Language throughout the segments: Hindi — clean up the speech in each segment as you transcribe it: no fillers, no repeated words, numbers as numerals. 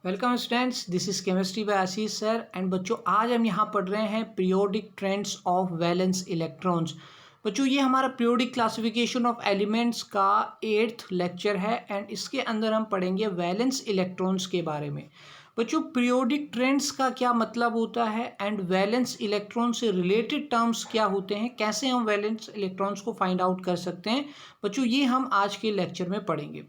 Welcome students, this is chemistry bye Ashish sir. And बच्चों, आज हम यहाँ पढ़ रहे हैं periodic trends of valence electrons. बच्चों, ये हमारा पीरियोडिक क्लासिफिकेशन ऑफ एलिमेंट्स का 8th लेक्चर है एंड इसके अंदर हम पढ़ेंगे वैलेंस इलेक्ट्रॉन्स के बारे में। बच्चों, पीरियोडिक ट्रेंड्स का क्या मतलब होता है एंड वैलेंस इलेक्ट्रॉन से रिलेटेड टर्म्स क्या होते हैं, कैसे हम वैलेंस इलेक्ट्रॉन्स को फाइंड आउट कर सकते हैं, बच्चों ये हम आज के लेक्चर में पढ़ेंगे।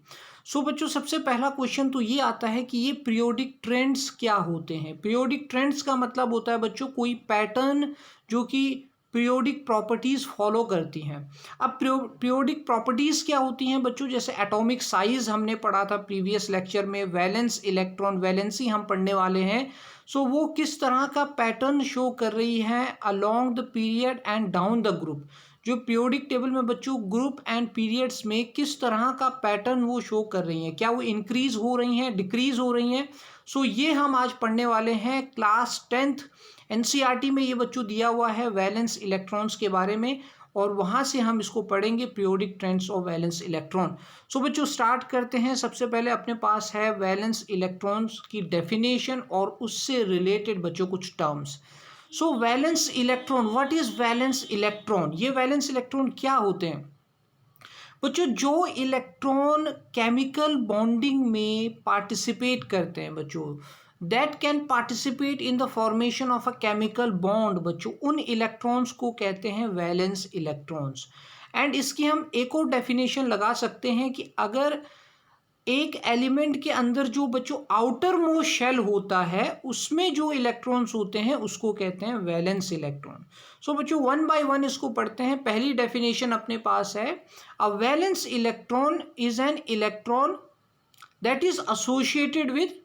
बच्चों, सबसे पहला क्वेश्चन तो ये आता है कि ये पीरियोडिक ट्रेंड्स क्या होते हैं। पीरियोडिक ट्रेंड्स का मतलब होता है बच्चों कोई पैटर्न जो कि पीरियोडिक प्रॉपर्टीज फॉलो करती हैं। अब पीरियोडिक प्रॉपर्टीज क्या होती हैं बच्चों, जैसे एटॉमिक साइज हमने पढ़ा था प्रीवियस लेक्चर में, वैलेंस इलेक्ट्रॉन वैलेंसी हम पढ़ने वाले हैं। वो किस तरह का पैटर्न शो कर रही है along the period and down the group. जो पीरियोडिक टेबल में बच्चों ग्रुप एंड पीरियड्स में किस तरह का पैटर्न वो शो कर रही हैं, क्या वो इंक्रीज हो रही हैं, डिक्रीज हो रही हैं। ये हम आज पढ़ने वाले हैं क्लास 10th एनसीईआरटी में। ये बच्चों दिया हुआ है वैलेंस इलेक्ट्रॉन्स के बारे में और वहाँ से हम इसको पढ़ेंगे periodic trends of valence electron. बच्चों स्टार्ट करते हैं। सबसे पहले अपने पास है वैलेंस इलेक्ट्रॉन्स की डेफिनेशन और उससे रिलेटेड बच्चों कुछ terms. Valence electron, what is valence electron? ये वैलेंस इलेक्ट्रॉन क्या होते हैं बच्चों? जो इलेक्ट्रॉन केमिकल बॉन्डिंग में पार्टिसिपेट करते हैं बच्चों, that can participate in the formation of a chemical bond, बच्चों उन इलेक्ट्रॉन्स को कहते हैं वैलेंस इलेक्ट्रॉन्स। एंड इसकी हम एक और डेफिनेशन लगा सकते हैं कि अगर एक एलिमेंट के अंदर जो बच्चों आउटर मोस्ट शेल होता है उसमें जो इलेक्ट्रॉन्स होते हैं उसको कहते हैं वैलेंस इलेक्ट्रॉन। बच्चों वन बाय वन इसको पढ़ते हैं। पहली डेफिनेशन अपने पास है, a valence electron is an electron that is associated with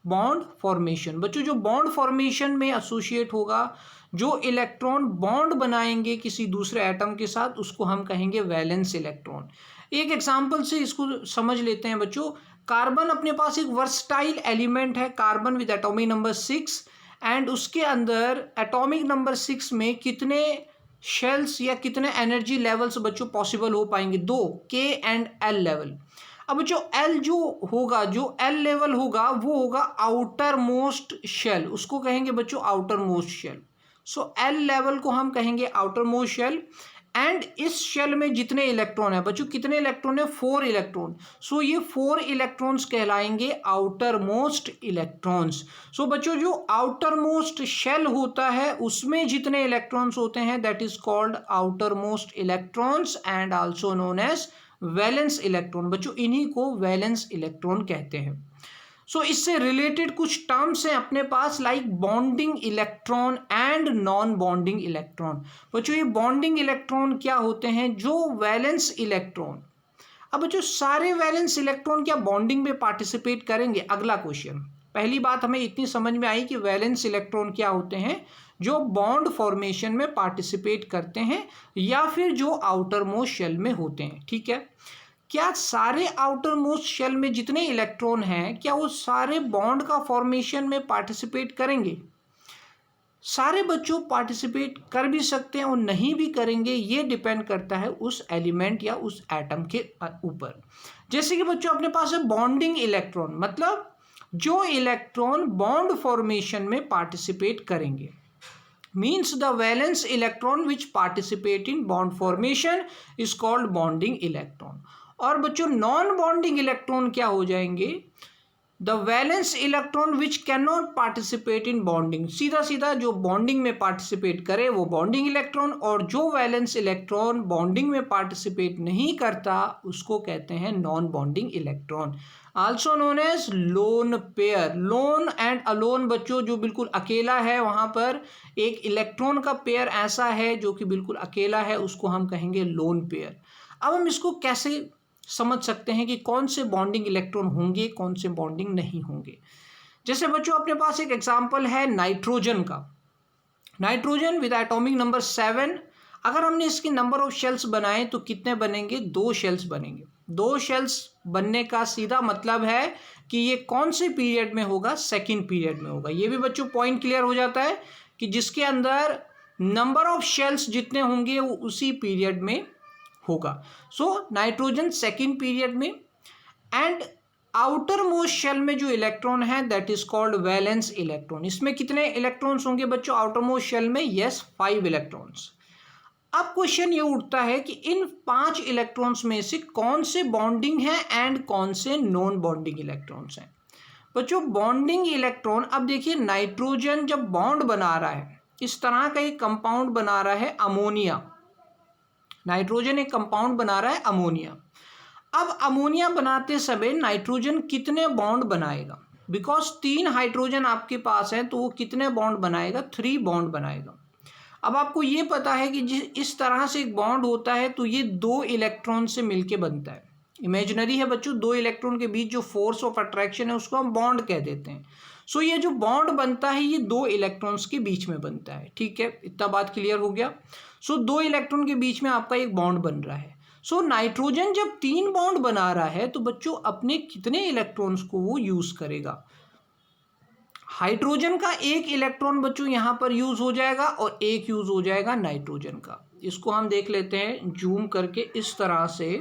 bond formation. बच्चों जो बॉन्ड फॉर्मेशन में एसोसिएट होगा, जो इलेक्ट्रॉन बॉन्ड बनाएंगे किसी दूसरे एटम के साथ, उसको हम कहेंगे वैलेंस इलेक्ट्रॉन। एक एग्जांपल से इसको समझ लेते हैं बच्चों। कार्बन अपने पास एक वर्सटाइल एलिमेंट है, carbon with atomic number 6 and उसके अंदर एटॉमिक नंबर 6 में कितने शेल्स या कितने एनर्जी लेवल्स बच्चों पॉसिबल हो पाएंगे? 2, के एंड एल लेवल। अब जो एल जो होगा, जो एल लेवल होगा वो होगा आउटर मोस्ट शेल, उसको कहेंगे बच्चों outermost shell. L level को हम कहेंगे आउटर मोस्ट शेल। एंड इस शेल में जितने इलेक्ट्रॉन है बच्चों, कितने इलेक्ट्रॉन है? 4 इलेक्ट्रॉन। ये 4 इलेक्ट्रॉन्स कहलाएंगे आउटर मोस्ट इलेक्ट्रॉन्स। बच्चों जो आउटर मोस्ट शेल होता है उसमें जितने इलेक्ट्रॉन्स होते हैं that is called outermost electrons and also known as valence electron. बच्चों इन्हीं को वैलेंस इलेक्ट्रॉन कहते हैं। इससे रिलेटेड कुछ टर्म्स हैं अपने पास, like bonding electron and non bonding electron. बच्चों ये बॉन्डिंग इलेक्ट्रॉन क्या होते हैं? जो वैलेंस इलेक्ट्रॉन। अब बच्चों सारे वैलेंस इलेक्ट्रॉन क्या बॉन्डिंग में पार्टिसिपेट करेंगे? अगला क्वेश्चन। पहली बात हमें इतनी समझ में आई कि वैलेंस इलेक्ट्रॉन क्या होते हैं, जो बॉन्ड फॉर्मेशन में पार्टिसिपेट करते हैं या फिर जो आउटर मोस्ट शेल में होते हैं। ठीक है, क्या सारे आउटर मोस्ट शेल में जितने इलेक्ट्रॉन हैं क्या वो सारे बॉन्ड का फॉर्मेशन में पार्टिसिपेट करेंगे? सारे बच्चों पार्टिसिपेट कर भी सकते हैं और नहीं भी करेंगे, ये डिपेंड करता है उस एलिमेंट या उस एटम के ऊपर। जैसे कि बच्चों अपने पास है बॉन्डिंग इलेक्ट्रॉन, मतलब जो इलेक्ट्रॉन बॉन्ड फॉर्मेशन में पार्टिसिपेट करेंगे, means the valence electron which participate in bond formation is called bonding electron. और बच्चों नॉन बॉन्डिंग इलेक्ट्रॉन क्या हो जाएंगे? The valence electron which can not participate in bonding. सीधा सीधा जो बॉन्डिंग में पार्टिसिपेट करे वो बॉन्डिंग इलेक्ट्रॉन, और जो वैलेंस इलेक्ट्रॉन बॉन्डिंग में पार्टिसिपेट नहीं करता उसको कहते हैं non bonding electron, also known as lone pair. Lone and alone बच्चों, जो बिल्कुल अकेला है वहाँ पर एक इलेक्ट्रॉन का पेयर ऐसा है जो कि बिल्कुल अकेला है, उसको हम कहेंगे लोन पेयर। अब हम इसको कैसे समझ सकते हैं कि कौन से बॉन्डिंग इलेक्ट्रॉन होंगे, कौन से बॉन्डिंग नहीं होंगे? जैसे बच्चों अपने पास एक एग्जांपल है नाइट्रोजन का। नाइट्रोजन विद एटॉमिक नंबर 7, अगर हमने इसके नंबर ऑफ शेल्स बनाए तो कितने बनेंगे? 2 शेल्स बनेंगे। 2 शेल्स बनने का सीधा मतलब है कि ये कौन से पीरियड में होगा? सेकेंड पीरियड में होगा। ये भी बच्चों पॉइंट क्लियर हो जाता है कि जिसके अंदर नंबर ऑफ शेल्स जितने होंगे वो उसी पीरियड में होगा। नाइट्रोजन सेकेंड पीरियड में। एंड आउटर मोस्ट शेल में जो इलेक्ट्रॉन है that is called valence electron. इसमें कितने इलेक्ट्रॉन्स होंगे बच्चों आउटर मोस्ट शेल में? Yes, 5 electrons. अब क्वेश्चन ये उठता है कि इन 5 इलेक्ट्रॉन्स में से कौन से बॉन्डिंग है एंड कौन से नॉन बॉन्डिंग इलेक्ट्रॉन्स हैं। बच्चों बॉन्डिंग इलेक्ट्रॉन, अब देखिए नाइट्रोजन जब बॉन्ड बना रहा है, इस तरह का एक कंपाउंड बना रहा है अमोनिया। नाइट्रोजन एक कंपाउंड बना रहा है अमोनिया। अब अमोनिया बनाते समय नाइट्रोजन कितने बॉन्ड बनाएगा? बिकॉज 3 हाइड्रोजन आपके पास है तो वो कितने बॉन्ड बनाएगा? 3 बॉन्ड बनाएगा। अब आपको ये पता है कि इस तरह से एक बॉन्ड होता है तो ये 2 इलेक्ट्रॉन से मिलके बनता है। इमेजिनरी है बच्चों, 2 इलेक्ट्रॉन के बीच जो फोर्स ऑफ अट्रैक्शन है उसको हम बॉन्ड कह देते हैं। सो ये जो बॉन्ड बनता है ये 2 इलेक्ट्रॉन्स के बीच में बनता है। ठीक है, इतना बात क्लियर हो गया। सो 2 इलेक्ट्रॉन के बीच में आपका एक बॉन्ड बन रहा है। सो नाइट्रोजन जब 3 बॉन्ड बना रहा है तो बच्चों अपने कितने इलेक्ट्रॉन्स को वो यूज करेगा? हाइड्रोजन का 1 इलेक्ट्रॉन बच्चों यहाँ पर यूज हो जाएगा और 1 यूज हो जाएगा नाइट्रोजन का। इसको हम देख लेते हैं जूम करके इस तरह से।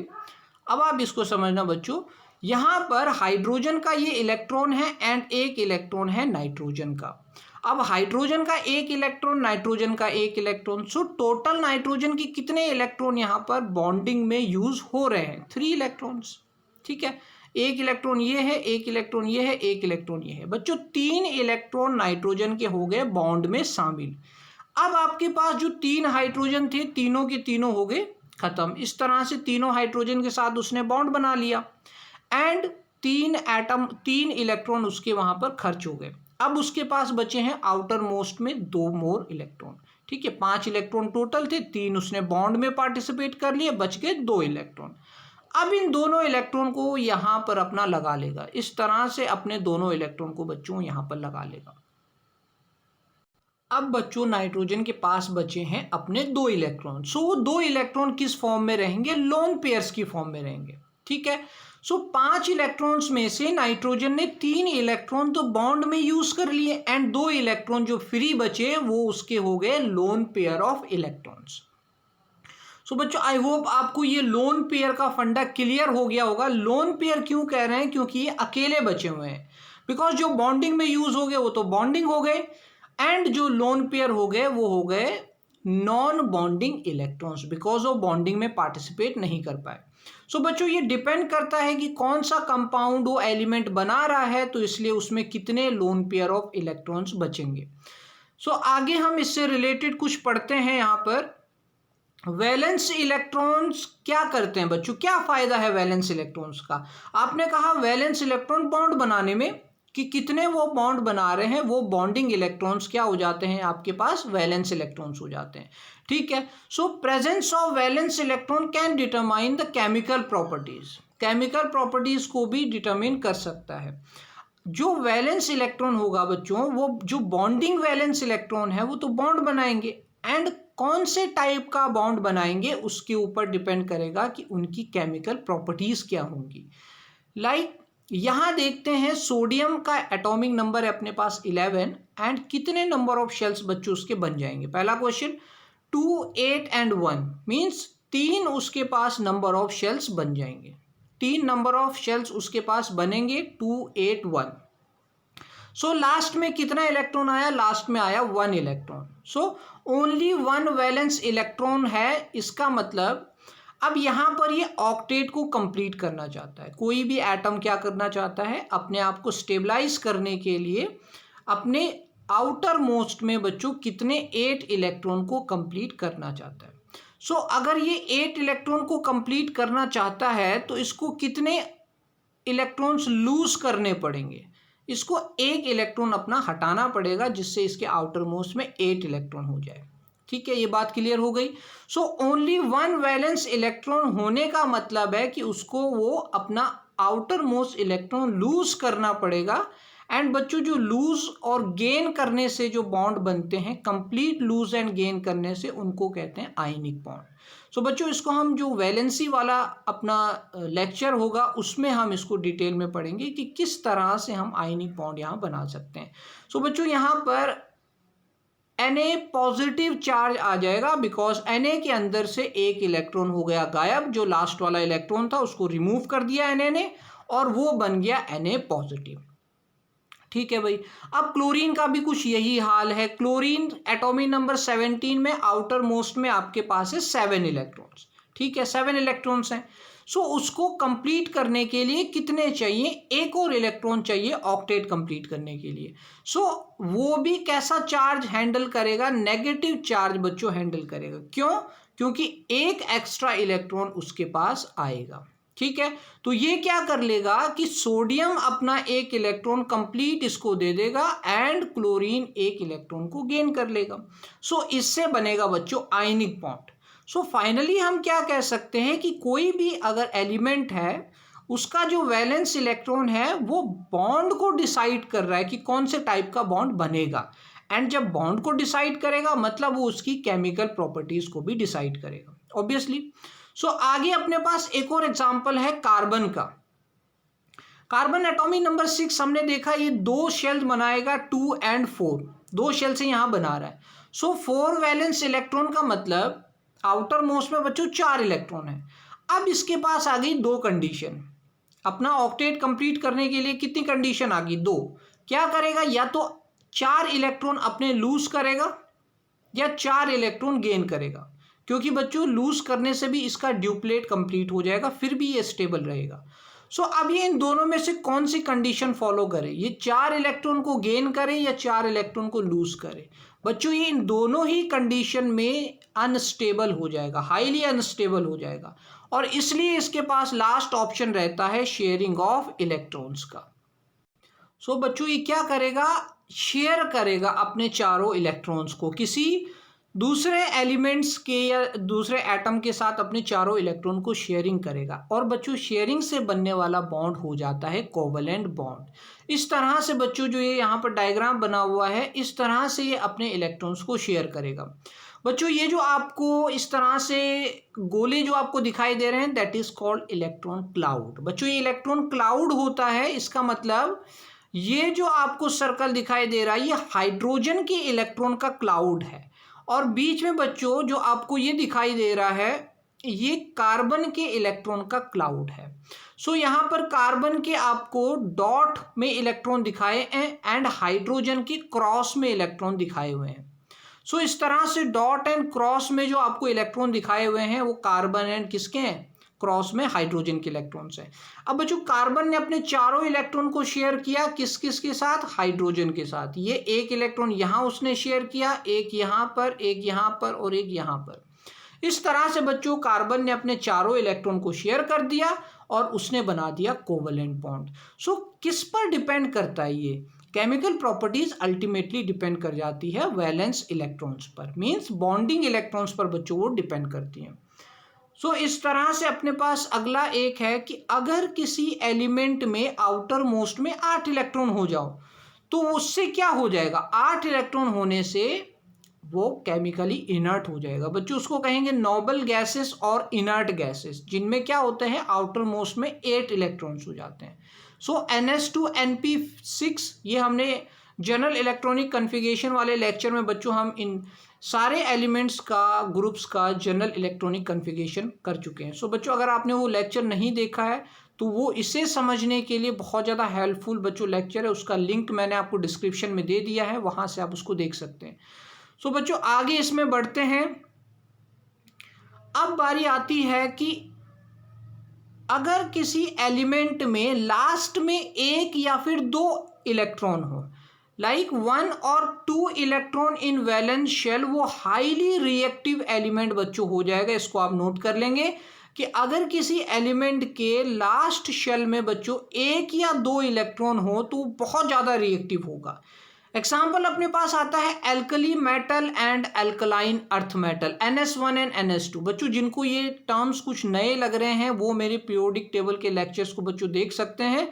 अब आप इसको समझना बच्चों, यहाँ पर हाइड्रोजन का ये इलेक्ट्रॉन है एंड 1 इलेक्ट्रॉन है नाइट्रोजन का। अब हाइड्रोजन का 1 इलेक्ट्रॉन, नाइट्रोजन का 1 इलेक्ट्रॉन, सो टोटल नाइट्रोजन की कितने इलेक्ट्रॉन यहाँ पर बॉन्डिंग में यूज हो रहे हैं? 3 इलेक्ट्रॉन्स। ठीक है, 1 इलेक्ट्रॉन ये है, 1 इलेक्ट्रॉन ये है, 1 इलेक्ट्रॉन ये है। बच्चों 3 इलेक्ट्रॉन नाइट्रोजन के हो गए बॉन्ड में शामिल। अब आपके पास जो 3 हाइड्रोजन थे तीनों के तीनों हो गए खत्म। इस तरह से तीनों हाइड्रोजन के साथ उसने बॉन्ड बना लिया एंड 3 इलेक्ट्रॉन उसके वहां पर खर्च हो गए। अब उसके पास बचे हैं आउटर मोस्ट में 2 मोर इलेक्ट्रॉन। ठीक है, 5 इलेक्ट्रॉन टोटल थे, 3 उसने बॉन्ड में पार्टिसिपेट कर लिए, बच गए 2 इलेक्ट्रॉन। अब इन दोनों इलेक्ट्रॉन को यहां पर अपना लगा लेगा, इस तरह से अपने दोनों इलेक्ट्रॉन को बच्चों यहां पर लगा लेगा। अब बच्चों नाइट्रोजन के पास बचे हैं अपने 2 इलेक्ट्रॉन। सो वो 2 इलेक्ट्रॉन किस फॉर्म में रहेंगे? लोन पेयर्स की फॉर्म में रहेंगे। ठीक है, सो 5 इलेक्ट्रॉन्स में से नाइट्रोजन ने 3 इलेक्ट्रॉन तो बॉन्ड में यूज कर लिए एंड 2 इलेक्ट्रॉन जो फ्री बचे वो उसके हो गए लोन पेयर ऑफ इलेक्ट्रॉन्स। सो बच्चों आई होप आपको ये लोन पेयर का फंडा क्लियर हो गया होगा। लोन पेयर क्यों कह रहे हैं? क्योंकि ये अकेले बचे हुए हैं। बिकॉज जो बॉन्डिंग में यूज हो गए वो तो बॉन्डिंग हो गए एंड जो लोन पेयर हो गए वो हो गए नॉन बॉन्डिंग इलेक्ट्रॉन्स, बिकॉज वो बॉन्डिंग में पार्टिसिपेट नहीं कर पाए। सो बच्चों ये डिपेंड करता है कि कौन सा कंपाउंड वो एलिमेंट बना रहा है, तो इसलिए उसमें कितने लोन पेयर ऑफ इलेक्ट्रॉन्स बचेंगे। सो आगे हम इससे रिलेटेड कुछ पढ़ते हैं। यहाँ पर वैलेंस इलेक्ट्रॉन्स क्या करते हैं बच्चों? क्या फायदा है वैलेंस इलेक्ट्रॉन्स का? आपने कहा वैलेंस इलेक्ट्रॉन बॉन्ड बनाने में कि कितने वो बॉन्ड बना रहे हैं, वो बॉन्डिंग इलेक्ट्रॉन्स क्या हो जाते हैं आपके पास? वैलेंस इलेक्ट्रॉन्स हो जाते हैं। ठीक है, so presence of valence electron can determine the chemical properties. Chemical properties को भी डिटरमाइन कर सकता है। जो वैलेंस इलेक्ट्रॉन होगा बच्चों, वो जो बॉन्डिंग वैलेंस इलेक्ट्रॉन है वो तो बॉन्ड बनाएंगे एंड कौन से टाइप का बॉन्ड बनाएंगे उसके ऊपर डिपेंड करेगा कि उनकी केमिकल प्रॉपर्टीज क्या होंगी। लाइक यहां देखते हैं सोडियम का एटॉमिक नंबर है अपने पास 11 एंड कितने नंबर ऑफ शेल्स बच्चों उसके बन जाएंगे? पहला क्वेश्चन 2, 8 एंड 1 मीन्स 3 उसके पास नंबर ऑफ शेल्स बन जाएंगे। 3 नंबर ऑफ शेल्स उसके पास बनेंगे 2, 8, 1। सो लास्ट में कितना इलेक्ट्रॉन आया? लास्ट में आया 1 electron. So only 1 valence electron है। इसका मतलब अब यहाँ पर ये ऑक्टेट को कंप्लीट करना चाहता है। कोई भी एटम क्या करना चाहता है? अपने आप को स्टेबलाइज करने के लिए अपने आउटर मोस्ट में बच्चों कितने 8 इलेक्ट्रॉन को कंप्लीट करना चाहता है। सो अगर ये 8 इलेक्ट्रॉन को कंप्लीट करना चाहता है तो इसको कितने इलेक्ट्रॉन्स लूज करने पड़ेंगे? इसको 1 इलेक्ट्रॉन अपना हटाना पड़ेगा जिससे इसके आउटर मोस्ट में 8 इलेक्ट्रॉन हो जाए। ठीक है, ये बात क्लियर हो गई। सो ओनली 1 वैलेंस इलेक्ट्रॉन होने का मतलब है कि उसको वो अपना आउटर मोस्ट इलेक्ट्रॉन लूज करना पड़ेगा एंड बच्चों जो लूज और गेन करने से जो बॉन्ड बनते हैं, कंप्लीट लूज एंड गेन करने से, उनको कहते हैं आयनिक बॉन्ड। सो बच्चों इसको हम जो वैलेंसी वाला अपना लेक्चर होगा उसमें हम इसको डिटेल में पढ़ेंगे कि किस तरह से हम आयनिक बॉन्ड यहाँ बना सकते हैं। सो बच्चों यहाँ पर Na पॉजिटिव चार्ज आ जाएगा बिकॉज Na के अंदर से 1 इलेक्ट्रॉन हो गया गायब। जो लास्ट वाला इलेक्ट्रॉन था उसको रिमूव कर दिया Na ने और वो बन गया Na पॉजिटिव। ठीक है भाई। अब क्लोरीन का भी कुछ यही हाल है। क्लोरीन एटॉमिक नंबर 17 में आउटर मोस्ट में आपके पास है 7 इलेक्ट्रॉन्स। ठीक है, 7 इलेक्ट्रॉन्स हैं। सो उसको कंप्लीट करने के लिए कितने चाहिए? एक और इलेक्ट्रॉन चाहिए ऑक्टेट कंप्लीट करने के लिए। सो वो भी कैसा चार्ज हैंडल करेगा? नेगेटिव चार्ज बच्चों हैंडल करेगा। क्यों? क्योंकि एक एक्स्ट्रा इलेक्ट्रॉन उसके पास आएगा। ठीक है, तो ये क्या कर लेगा कि सोडियम अपना एक इलेक्ट्रॉन कंप्लीट इसको दे देगा एंड क्लोरीन एक इलेक्ट्रॉन को गेन कर लेगा। सो इससे बनेगा बच्चों आयनिक बॉन्ड। सो फाइनली हम क्या कह सकते हैं कि कोई भी अगर एलिमेंट है उसका जो वैलेंस इलेक्ट्रॉन है वो बॉन्ड को डिसाइड कर रहा है कि कौन से टाइप का बॉन्ड बनेगा। एंड जब बॉन्ड को डिसाइड करेगा मतलब वो उसकी केमिकल प्रॉपर्टीज को भी डिसाइड करेगा ऑब्वियसली। सो आगे अपने पास एक और एग्जांपल है कार्बन का। कार्बन एटॉमिक नंबर 6 हमने देखा, ये 2 शेल्स बनाएगा 2 और 4, 2 शेल से यहां बना रहा है। सो 4 वैलेंस इलेक्ट्रॉन का मतलब आउटर मोस्ट में बच्चों 4 इलेक्ट्रॉन है। अब इसके पास आ गई 2 कंडीशन। अपना ऑक्टेट कंप्लीट करने के लिए कितनी कंडीशन आ गई? 2। क्या करेगा? या तो 4 इलेक्ट्रॉन अपने लूज करेगा या 4 इलेक्ट्रॉन गेन करेगा, क्योंकि बच्चों लूज करने से भी इसका ड्यूप्लेट कंप्लीट हो जाएगा, फिर भी ये स्टेबल रहेगा। सो अब ये इन दोनों में से कौन सी कंडीशन फॉलो करे? ये 4 इलेक्ट्रॉन को गेन करे या 4 इलेक्ट्रॉन को लूज करे? बच्चों ये इन दोनों ही कंडीशन में अनस्टेबल हो जाएगा, हाईली अनस्टेबल हो जाएगा, और इसलिए इसके पास लास्ट ऑप्शन रहता है शेयरिंग ऑफ इलेक्ट्रॉन्स का। सो बच्चों ये क्या करेगा? शेयर करेगा अपने चारों इलेक्ट्रॉन्स को किसी दूसरे एलिमेंट्स के या दूसरे एटम के साथ, अपने चारों इलेक्ट्रॉन को शेयरिंग करेगा। और बच्चों शेयरिंग से बनने वाला बॉन्ड हो जाता है कोवलेंट बॉन्ड। इस तरह से बच्चों जो ये यहाँ पर डायग्राम बना हुआ है, इस तरह से ये अपने इलेक्ट्रॉन्स को शेयर करेगा। बच्चों ये जो आपको इस तरह से गोले जो आपको दिखाई दे रहे हैं, that is called electron cloud. बच्चों ये इलेक्ट्रॉन क्लाउड होता है, इसका मतलब ये जो आपको सर्कल दिखाई दे रहा है ये हाइड्रोजन के इलेक्ट्रॉन का क्लाउड है, और बीच में बच्चों जो आपको ये दिखाई दे रहा है ये कार्बन के इलेक्ट्रॉन का क्लाउड है। सो यहाँ पर कार्बन के आपको डॉट में इलेक्ट्रॉन दिखाए हैं एंड हाइड्रोजन के क्रॉस में इलेक्ट्रॉन दिखाए हुए हैं। सो इस तरह से डॉट एंड क्रॉस में जो आपको इलेक्ट्रॉन दिखाए हुए हैं वो कार्बन एंड किसके हैं? क्रॉस में हाइड्रोजन के इलेक्ट्रॉन्स हैं। अब बच्चों कार्बन ने अपने चारों इलेक्ट्रॉन को शेयर किया, किस किस के साथ? हाइड्रोजन के साथ। ये एक इलेक्ट्रॉन यहाँ उसने शेयर किया, एक यहाँ पर, एक यहाँ पर और एक यहाँ पर। इस तरह से बच्चों कार्बन ने अपने चारों इलेक्ट्रॉन को शेयर कर दिया और उसने बना दिया कोवलेंट बॉन्ड। सो किस पर डिपेंड करता है ये? केमिकल प्रॉपर्टीज अल्टीमेटली डिपेंड कर जाती है वैलेंस इलेक्ट्रॉन्स पर, मीन्स बॉन्डिंग इलेक्ट्रॉन्स पर बच्चों वो डिपेंड करती हैं। सो इस तरह से अपने पास अगला एक है कि अगर किसी एलिमेंट में आउटर मोस्ट में 8 इलेक्ट्रॉन हो जाओ तो उससे क्या हो जाएगा? 8 इलेक्ट्रॉन होने से वो केमिकली इनर्ट हो जाएगा। बच्चों उसको कहेंगे नोबल गैसेस और इनर्ट गैसेस, जिनमें क्या होते हैं आउटर मोस्ट में 8 इलेक्ट्रॉन्स हो जाते हैं। सो NS2 NP6 ये हमने जनरल इलेक्ट्रॉनिक कन्फिगरेशन वाले लेक्चर में बच्चों हम इन सारे एलिमेंट्स का ग्रुप्स का जनरल इलेक्ट्रॉनिक कन्फिगरेशन कर चुके हैं। सो बच्चों अगर आपने वो लेक्चर नहीं देखा है तो वो इसे समझने के लिए बहुत ज़्यादा हेल्पफुल बच्चों लेक्चर है, उसका लिंक मैंने आपको डिस्क्रिप्शन में दे दिया है, वहाँ से आप उसको देख सकते हैं। सो बच्चों आगे इसमें बढ़ते हैं। अब बारी आती है कि अगर किसी एलिमेंट में लास्ट में 1 या फिर 2 इलेक्ट्रॉन हो, लाइक 1 और 2 इलेक्ट्रॉन इन वैलेंस शेल, वो हाईली रिएक्टिव एलिमेंट बच्चों हो जाएगा। इसको आप नोट कर लेंगे कि अगर किसी एलिमेंट के लास्ट शेल में बच्चों 1 या 2 इलेक्ट्रॉन हो तो बहुत ज़्यादा रिएक्टिव होगा। एग्जाम्पल अपने पास आता है alkali metal and alkaline earth metal, NS1 and NS2। बच्चों जिनको ये टर्म्स कुछ नए लग रहे हैं वो मेरे पीरियोडिक टेबल के लेक्चर्स को बच्चों देख सकते हैं।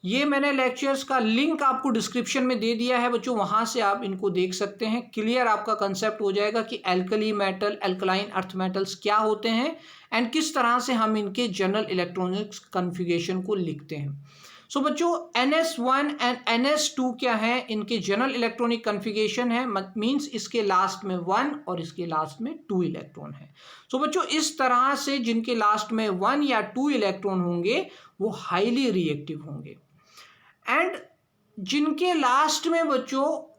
ये मैंने लेक्चर्स का लिंक आपको डिस्क्रिप्शन में दे दिया है बच्चों, वहाँ से आप इनको देख सकते हैं। क्लियर आपका कंसेप्ट हो जाएगा कि alkali metal alkaline earth metals क्या होते हैं एंड किस तरह से हम इनके जनरल इलेक्ट्रॉनिक्स कन्फिगरेशन को लिखते हैं। सो बच्चों NS1 एंड NS2 क्या है, इनके जनरल इलेक्ट्रॉनिक कन्फिगरेशन है, मींस इसके लास्ट में 1 और इसके लास्ट में 2 इलेक्ट्रॉन है। सो बच्चों इस तरह से जिनके लास्ट में 1 या 2 इलेक्ट्रॉन होंगे वो हाईली रिएक्टिव होंगे, एंड जिनके लास्ट में बच्चों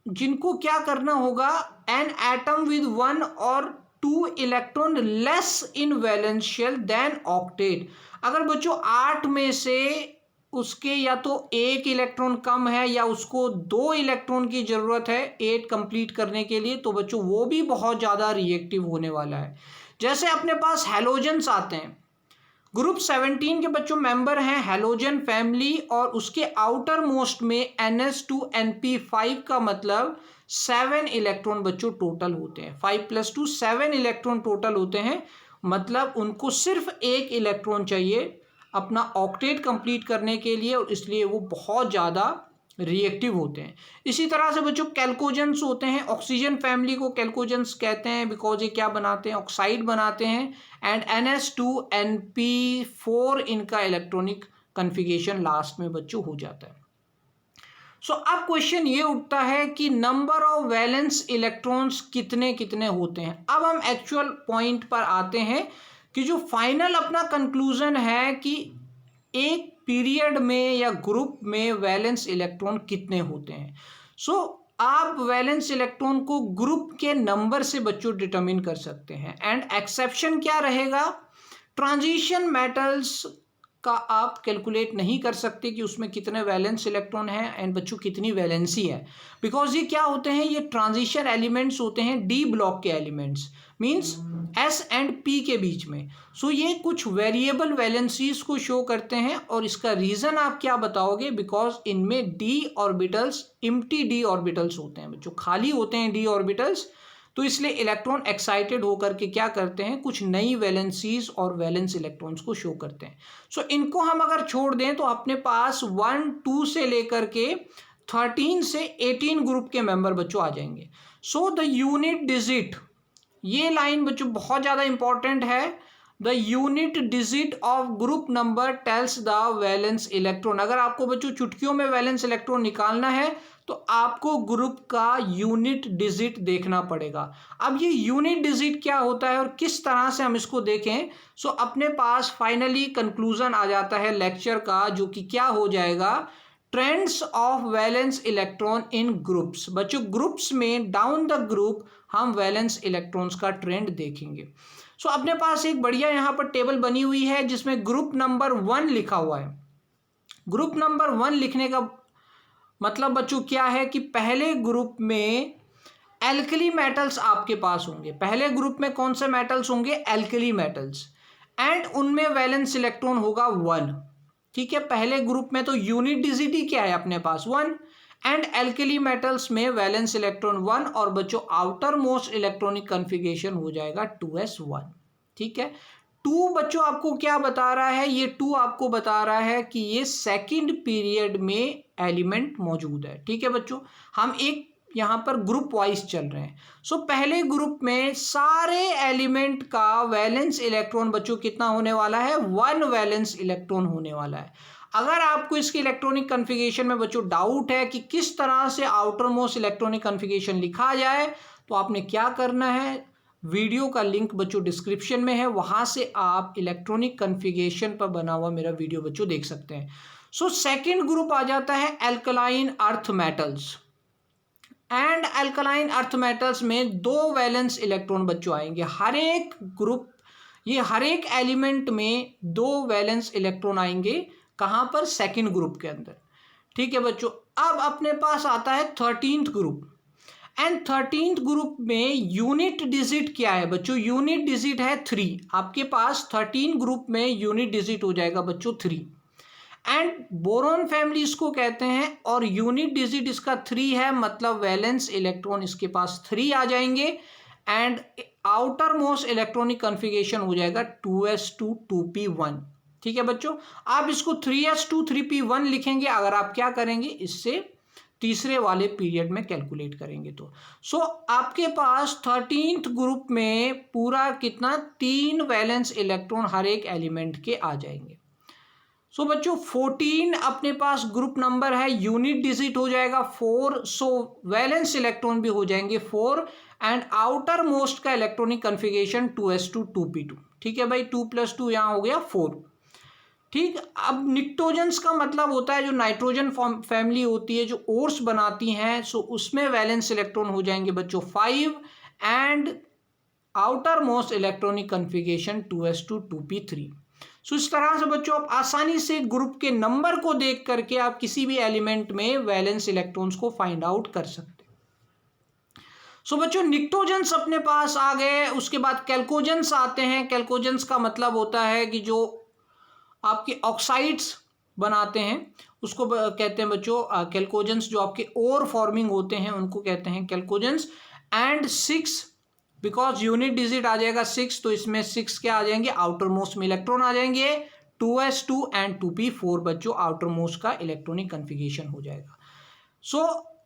जिनको क्या करना होगा, एन एटम विद 1 और 2 electron less in valence shell than octet. अगर बच्चों 8 में से उसके या तो 1 इलेक्ट्रॉन कम है या उसको 2 इलेक्ट्रॉन की जरूरत है 8 कंप्लीट करने के लिए, तो बच्चों वो भी बहुत ज़्यादा रिएक्टिव होने वाला है। जैसे अपने पास हैलोजेंस आते हैं, ग्रुप 17 के बच्चों मेंबर हैं हैलोजन फैमिली, और उसके आउटर मोस्ट में NS2NP5 का मतलब 7 इलेक्ट्रॉन बच्चों टोटल होते हैं। 5 + 2 7 इलेक्ट्रॉन टोटल होते हैं, मतलब उनको सिर्फ 1 इलेक्ट्रॉन चाहिए अपना ऑक्टेट कंप्लीट करने के लिए, और इसलिए वो बहुत ज़्यादा रिएक्टिव होते हैं। इसी तरह से बच्चों कैल्कोजेंस होते हैं, ऑक्सीजन फैमिली को कैल्कोजेंस कहते हैं बिकॉज ये क्या बनाते हैं, ऑक्साइड बनाते हैं, एंड NS2NP4 इनका इलेक्ट्रॉनिक कन्फिगरेशन लास्ट में बच्चों हो जाता है। सो अब क्वेश्चन ये उठता है कि नंबर ऑफ वैलेंस इलेक्ट्रॉन्स कितने कितने होते हैं। अब हम एक्चुअल पॉइंट पर आते हैं कि जो फाइनल अपना कंक्लूजन है कि एक पीरियड में या ग्रुप में वैलेंस इलेक्ट्रॉन कितने होते हैं। सो आप वैलेंस इलेक्ट्रॉन को ग्रुप के नंबर से बच्चों डिटरमिन कर सकते हैं, एंड एक्सेप्शन क्या रहेगा, ट्रांजिशन मेटल्स का आप कैलकुलेट नहीं कर सकते कि उसमें कितने वैलेंस इलेक्ट्रॉन हैं एंड बच्चों कितनी वैलेंसी है, बिकॉज ये क्या होते हैं, ये ट्रांजिशन एलिमेंट्स होते हैं, डी ब्लॉक के elements, means S and P के बीच में। सो ये कुछ वेरिएबल वैलेंसीज को शो करते हैं, और इसका रीज़न आप क्या बताओगे, बिकॉज इनमें D orbitals empty D orbitals होते हैं बच्चों, खाली होते हैं डी ऑर्बिटल्स, तो इसलिए इलेक्ट्रॉन एक्साइटेड होकर के क्या करते हैं, कुछ नई वैलेंसीज और वैलेंस इलेक्ट्रॉन्स को शो करते हैं। सो इनको हम अगर छोड़ दें तो अपने पास 1 2 से लेकर के 13 से 18 ग्रुप के मेंबर बच्चों आ जाएंगे। सो द यूनिट डिजिट, ये लाइन बच्चों बहुत ज़्यादा इंपॉर्टेंट है, the unit digit of group number tells the valence electron. अगर आपको बच्चों चुटकियों में वैलेंस इलेक्ट्रॉन निकालना है तो आपको ग्रुप का यूनिट डिजिट देखना पड़ेगा। अब ये यूनिट डिजिट क्या होता है और किस तरह से हम इसको देखें, सो अपने पास फाइनली कंक्लूजन आ जाता है लेक्चर का, जो कि क्या हो जाएगा, trends of valence electron in groups. बच्चों ग्रुप्स में डाउन द ग्रुप हम वैलेंस इलेक्ट्रॉन्स का ट्रेंड देखेंगे। सो अपने पास एक बढ़िया यहाँ पर टेबल बनी हुई है जिसमें ग्रुप नंबर 1 लिखा हुआ है। ग्रुप नंबर 1 लिखने का मतलब बच्चों क्या है कि पहले ग्रुप में एल्कली मेटल्स आपके पास होंगे, पहले ग्रुप में कौन से मेटल्स होंगे, एल्कली मेटल्स, एंड उनमें वैलेंस इलेक्ट्रॉन होगा 1। ठीक है, पहले ग्रुप में तो यूनिट डिजिट ही क्या है अपने पास 1, एंड एल्कली मेटल्स में वैलेंस इलेक्ट्रॉन 1, और बच्चों आउटर मोस्ट इलेक्ट्रॉनिक कन्फिगरेशन हो जाएगा 2s1। ठीक है, 2 बच्चों आपको क्या बता रहा है, ये 2 आपको बता रहा है कि ये सेकंड पीरियड में एलिमेंट मौजूद है। ठीक है बच्चों, हम एक यहाँ पर ग्रुप वाइज चल रहे हैं। सो पहले ग्रुप में सारे एलिमेंट का वैलेंस इलेक्ट्रॉन बच्चों कितना होने वाला है, 1 वैलेंस इलेक्ट्रॉन होने वाला है। अगर आपको इसके इलेक्ट्रॉनिक कन्फिगरेशन में बच्चों डाउट है कि किस तरह से आउटर मोस्ट इलेक्ट्रॉनिक कन्फिगरेशन लिखा जाए, तो आपने क्या करना है, वीडियो का लिंक बच्चों डिस्क्रिप्शन में है, वहां से आप इलेक्ट्रॉनिक कन्फिगरेशन पर बना हुआ मेरा वीडियो बच्चों देख सकते हैं। सो सेकंड ग्रुप आ जाता है alkaline earth metals, and alkaline earth metals में 2 वैलेंस इलेक्ट्रॉन बच्चों आएंगे। हर एक ग्रुप, ये हर एक एलिमेंट में 2 वैलेंस इलेक्ट्रॉन आएंगे, कहाँ पर, सेकंड ग्रुप के अंदर। ठीक है बच्चों, अब अपने पास आता है 13th group, and 13th group में यूनिट डिजिट क्या है बच्चों, यूनिट डिजिट है 3। आपके पास 13 ग्रुप में यूनिट डिजिट हो जाएगा बच्चों 3, एंड बोरॉन फैमिली इसको कहते हैं, और यूनिट डिजिट इसका 3 है, मतलब वैलेंस इलेक्ट्रॉन इसके पास 3 आ जाएंगे, and outer most electronic configuration हो जाएगा 2s2 2p1। ठीक है बच्चों, आप इसको 3s2 3p1 लिखेंगे अगर आप क्या करेंगे, इससे तीसरे वाले पीरियड में कैलकुलेट करेंगे तो। सो आपके पास 13th ग्रुप में पूरा कितना, 3 वैलेंस इलेक्ट्रॉन हर एक एलिमेंट के आ जाएंगे। सो बच्चों 14 अपने पास ग्रुप नंबर है, यूनिट डिजिट हो जाएगा 4, सो वैलेंस इलेक्ट्रॉन भी हो जाएंगे 4 एंड आउटर मोस्ट का इलेक्ट्रॉनिक कन्फिगरेशन 2s2 2p2। ठीक है भाई, 2 + 2 यहाँ हो गया 4। ठीक, अब निक्टोजेंस का मतलब होता है जो नाइट्रोजन फैमिली होती है जो ओर्स बनाती हैं, सो उसमें वैलेंस इलेक्ट्रॉन हो जाएंगे बच्चों 5 and outer most electronic configuration 2s2 2p3। सो इस तरह से बच्चों आप आसानी से ग्रुप के नंबर को देख करके आप किसी भी एलिमेंट में वैलेंस इलेक्ट्रॉन्स को फाइंड आउट कर सकते हैं। सो बच्चों निक्टोजेंस अपने पास आ गए, उसके बाद कैल्कोजेंस आते हैं। कैल्कोजेंस का मतलब होता है कि जो आपके ऑक्साइड्स बनाते हैं उसको कहते हैं बच्चों कैल्कोजेंस। जो आपके ओर फॉर्मिंग होते हैं उनको कहते हैं कैल्कोजेंस। एंड 6 बिकॉज यूनिट डिजिट आ जाएगा 6, तो इसमें 6 क्या आ जाएंगे, आउटर मोस्ट में इलेक्ट्रॉन आ जाएंगे 2s2 एंड 2p4 बच्चों आउटर मोस्ट का इलेक्ट्रॉनिक कन्फिगरेशन हो जाएगा। सो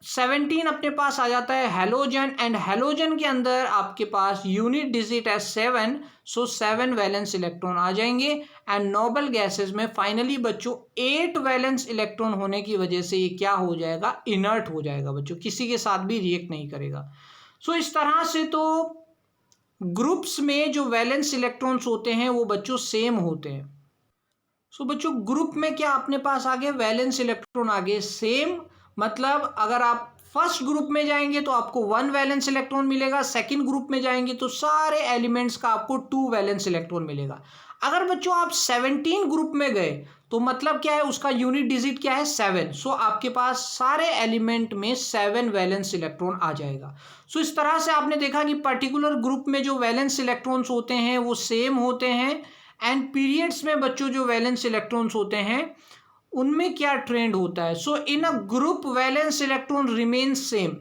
17 अपने पास आ जाता है हैलोजन, एंड हैलोजन के अंदर आपके पास यूनिट डिजिट है 7, सो 7 वैलेंस इलेक्ट्रॉन आ जाएंगे। एंड नोबल गैसेस में फाइनली बच्चों 8 वैलेंस इलेक्ट्रॉन होने की वजह से ये क्या हो जाएगा, इनर्ट हो जाएगा बच्चों, किसी के साथ भी रिएक्ट नहीं करेगा। सो इस तरह से तो ग्रुप्स में जो वैलेंस इलेक्ट्रॉन्स होते हैं वो बच्चों सेम होते हैं। सो बच्चों ग्रुप में क्या अपने पास आगे वैलेंस इलेक्ट्रॉन आगे सेम, मतलब अगर आप फर्स्ट ग्रुप में जाएंगे तो आपको 1 वैलेंस इलेक्ट्रॉन मिलेगा, सेकंड ग्रुप में जाएंगे तो सारे एलिमेंट्स का आपको 2 वैलेंस इलेक्ट्रॉन मिलेगा। अगर बच्चों आप 17 ग्रुप में गए तो मतलब क्या है, उसका यूनिट डिजिट क्या है 7, सो आपके पास सारे एलिमेंट में 7 वैलेंस इलेक्ट्रॉन आ जाएगा। सो इस तरह से आपने देखा कि पर्टिकुलर ग्रुप में जो वैलेंस इलेक्ट्रॉन्स होते हैं वो सेम होते हैं, एंड पीरियड्स में बच्चों जो वैलेंस इलेक्ट्रॉन्स होते हैं उनमें क्या ट्रेंड होता है। So in a group valence electron remain same,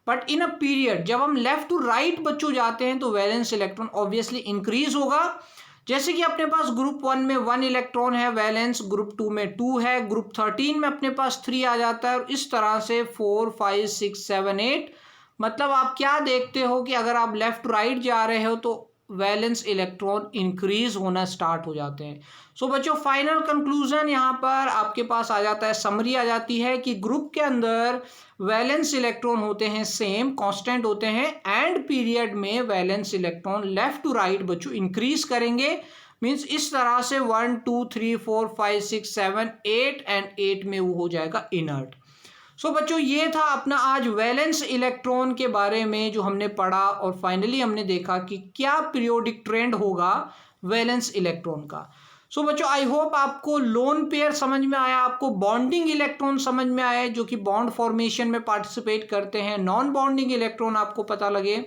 but in a period जब हम लेफ्ट टू राइट बच्चों जाते हैं तो वैलेंस इलेक्ट्रॉन ऑब्वियसली इंक्रीज होगा। जैसे कि अपने पास ग्रुप 1 में 1 इलेक्ट्रॉन है वैलेंस, ग्रुप 2 में 2 है, ग्रुप 13 में अपने पास 3 आ जाता है, और इस तरह से 4 5 6 7 8। मतलब आप क्या देखते हो कि अगर आप लेफ्ट राइट जा रहे हो तो वैलेंस इलेक्ट्रॉन इंक्रीज होना स्टार्ट हो जाते हैं। सो बच्चों फाइनल कंक्लूजन यहाँ पर आपके पास आ जाता है, समरी आ जाती है कि ग्रुप के अंदर वैलेंस इलेक्ट्रॉन होते हैं सेम कांस्टेंट होते हैं, एंड पीरियड में valence electron left to right बच्चों इंक्रीज करेंगे। मीन्स इस तरह से 1 2 3 4 5 6 7 8 एंड 8 में वो हो जाएगा इनर्ट। सो बच्चों ये था अपना आज वैलेंस इलेक्ट्रॉन के बारे में जो हमने पढ़ा, और फाइनली हमने देखा कि क्या पीरियोडिक ट्रेंड होगा वैलेंस इलेक्ट्रॉन का। सो बच्चों आई होप आपको लोन पेयर समझ में आया, आपको बॉन्डिंग इलेक्ट्रॉन समझ में आया जो कि बॉन्ड फॉर्मेशन में पार्टिसिपेट करते हैं, नॉन बॉन्डिंग इलेक्ट्रॉन आपको पता लगे,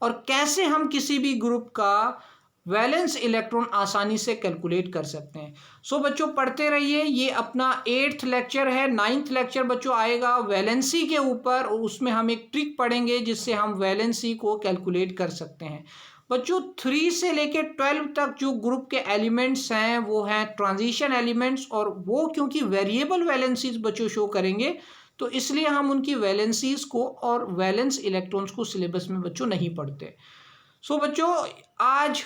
और कैसे हम किसी भी ग्रुप का वैलेंस इलेक्ट्रॉन आसानी से कैलकुलेट कर सकते हैं। सो बच्चों पढ़ते रहिए, ये अपना 8th लेक्चर है। 9th लेक्चर बच्चों आएगा वैलेंसी के ऊपर, और उसमें हम एक ट्रिक पढ़ेंगे जिससे हम वैलेंसी को कैलकुलेट कर सकते हैं। बच्चों 3 से लेकर 12 तक जो ग्रुप के एलिमेंट्स हैं वो हैं ट्रांजिशन एलिमेंट्स, और वो क्योंकि वेरिएबल वैलेंसीज बच्चों शो करेंगे तो इसलिए हम उनकी वैलेंसीज को और वैलेंस इलेक्ट्रॉन्स को सिलेबस में बच्चों नहीं पढ़ते। सो बच्चों आज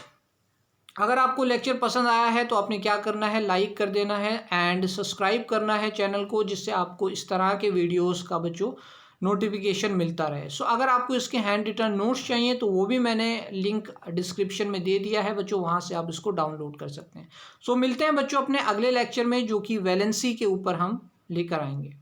अगर आपको लेक्चर पसंद आया है तो आपने क्या करना है, लाइक कर देना है एंड सब्सक्राइब करना है चैनल को, जिससे आपको इस तरह के वीडियोस का बच्चों नोटिफिकेशन मिलता रहे। सो अगर आपको इसके हैंड रिटन नोट्स चाहिए तो वो भी मैंने लिंक डिस्क्रिप्शन में दे दिया है बच्चों, वहाँ से आप इसको डाउनलोड कर सकते हैं। सो मिलते हैं बच्चों अपने अगले लेक्चर में जो कि वैलेंसी के ऊपर हम लेकर आएंगे।